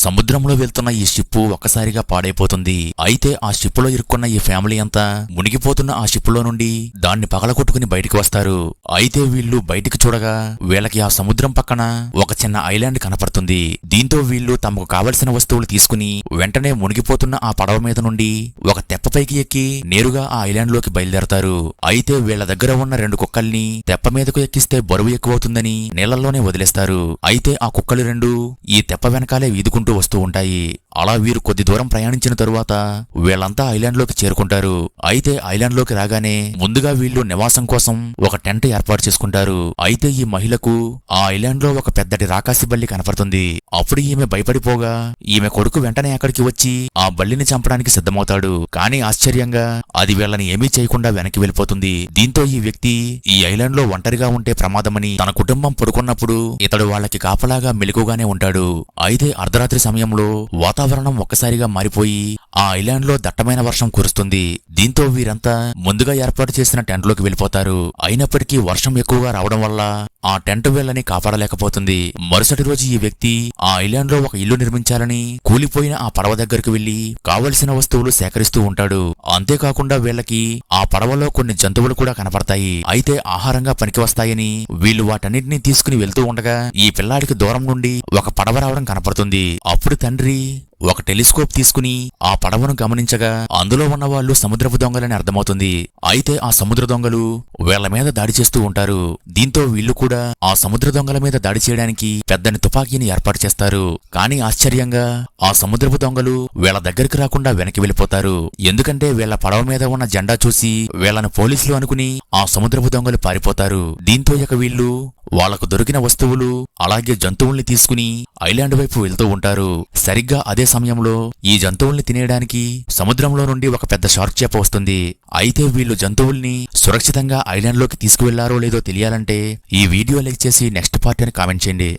సముద్రంలో వెళ్తున్న ఈ షిప్పు ఒక్కసారిగా పాడైపోతుంది. అయితే ఆ షిప్పులో ఇరుక్కున్న ఈ ఫ్యామిలీ అంతా మునిగిపోతున్న ఆ షిప్పులో నుండి దాన్ని పగలగొట్టుకుని బయటికి వస్తారు. అయితే వీళ్ళు బయటికి చూడగా వీళ్ళకి ఆ సముద్రం పక్కన ఒక చిన్న ఐలాండ్ కనపడుతుంది. దీంతో వీళ్ళు తమకు కావలసిన వస్తువులు తీసుకుని వెంటనే మునిగిపోతున్న ఆ పడవ మీద నుండి ఒక తెప్పపైకి ఎక్కి నేరుగా ఆ ఐలాండ్ లోకి బయలుదేరతారు. అయితే వీళ్ల దగ్గర ఉన్న 2 కుక్కల్ని తెప్ప మీదకు ఎక్కిస్తే బరువు ఎక్కువవుతుందని నీళ్లలోనే వదిలేస్తారు. అయితే ఆ కుక్కలు 2 ఈ తెప్ప వెనకాలే వీదుకుంటూ వస్తూ ఉంటాయి. అలా వీరు కొద్ది దూరం ప్రయాణించిన తరువాత వీళ్ళంతా ఐలాండ్ లోకి చేరుకుంటారు. అయితే ఐలాండ్ లోకి రాగానే ముందుగా వీళ్ళు నివాసం కోసం ఒక టెంట్ ఏర్పాటు చేసుకుంటారు. అయితే ఈ మహిళకు ఆ ఐలాండ్ లో ఒక పెద్దటి రాకాసి బల్లి కనపడుతుంది. అప్పుడు ఈమె భయపడిపోగా ఈమె కొడుకు వెంటనే అక్కడికి వచ్చి ఆ బల్లిని చంపడానికి సిద్ధమవుతాడు. కానీ ఆశ్చర్యంగా అది వీళ్ళని ఏమీ చేయకుండా వెనక్కి వెళ్ళిపోతుంది. దీంతో ఈ వ్యక్తి ఈ ఐలాండ్ లో ఒంటరిగా ఉంటే ప్రమాదమని తన కుటుంబం పడుకున్నప్పుడు ఇతడు వాళ్ళకి కాపలాగా మెలకుగానే ఉంటాడు. అయితే అర్ధరాత్రి సమయంలో వాతావరణం ఒక్కసారిగా మారిపోయి ఆ ఐలాండ్ లో దట్టమైన వర్షం కురుస్తుంది. దీంతో వీరంతా ముందుగా ఏర్పాటు చేసిన టెంట్ లోకి వెళ్ళిపోతారు. అయినప్పటికీ వర్షం ఎక్కువగా రావడం వల్ల ఆ టెంట్ వీళ్ళని కాపాడలేకపోతుంది. మరుసటి రోజు ఈ వ్యక్తి ఆ ఐలాండ్ లో ఒక ఇల్లు నిర్మించాలని కూలిపోయిన ఆ పడవ దగ్గరకు వెళ్లి కావలసిన వస్తువులు సేకరిస్తూ ఉంటాడు. అంతేకాకుండా వీళ్ళకి ఆ పడవలో కొన్ని జంతువులు కూడా కనపడతాయి. అయితే ఆహారంగా పనికి వస్తాయని వీళ్ళు వాటన్నిటినీ తీసుకుని వెళ్తూ ఉండగా ఈ పిల్లాడికి దూరం నుండి ఒక పడవ రావడం కనపడుతుంది. అప్పుడు తండ్రి ఒక టెలిస్కోప్ తీసుకుని ఆ పడవను గమనించగా అందులో ఉన్న వాళ్ళు సముద్రపు దొంగలని అర్థమవుతుంది. అయితే ఆ సముద్ర దొంగలు వీళ్ల మీద దాడి చేస్తూ ఉంటారు. దీంతో వీళ్ళు కూడా ఆ సముద్ర దొంగల మీద దాడి చేయడానికి పెద్దని తుపాకీని ఏర్పాటు చేస్తారు. కానీ ఆశ్చర్యంగా ఆ సముద్రపు దొంగలు వీళ్ల దగ్గరికి రాకుండా వెనక్కి వెళ్ళిపోతారు. ఎందుకంటే వీళ్ల పడవ మీద ఉన్న జెండా చూసి వీళ్లను పోలీసులు అనుకుని ఆ సముద్రపు దొంగలు పారిపోతారు. దీంతో ఇక వీళ్ళు వాళ్లకు దొరికిన వస్తువులు అలాగే జంతువుల్ని తీసుకుని ఐలాండ్ వైపు వెళ్తూ ఉంటారు. సరిగ్గా అదే సమయంలో ఈ జంతువుల్ని తినేయడానికి సముద్రంలో నుండి ఒక పెద్ద షార్క్ చేప వస్తుంది. అయితే వీళ్ళు జంతువుల్ని సురక్షితంగా ఐలాండ్ లోకి తీసుకువెళ్లారో లేదో తెలియాలంటే ఈ వీడియో లైక్ చేసి నెక్స్ట్ పార్ట్ అని కామెంట్ చేయండి.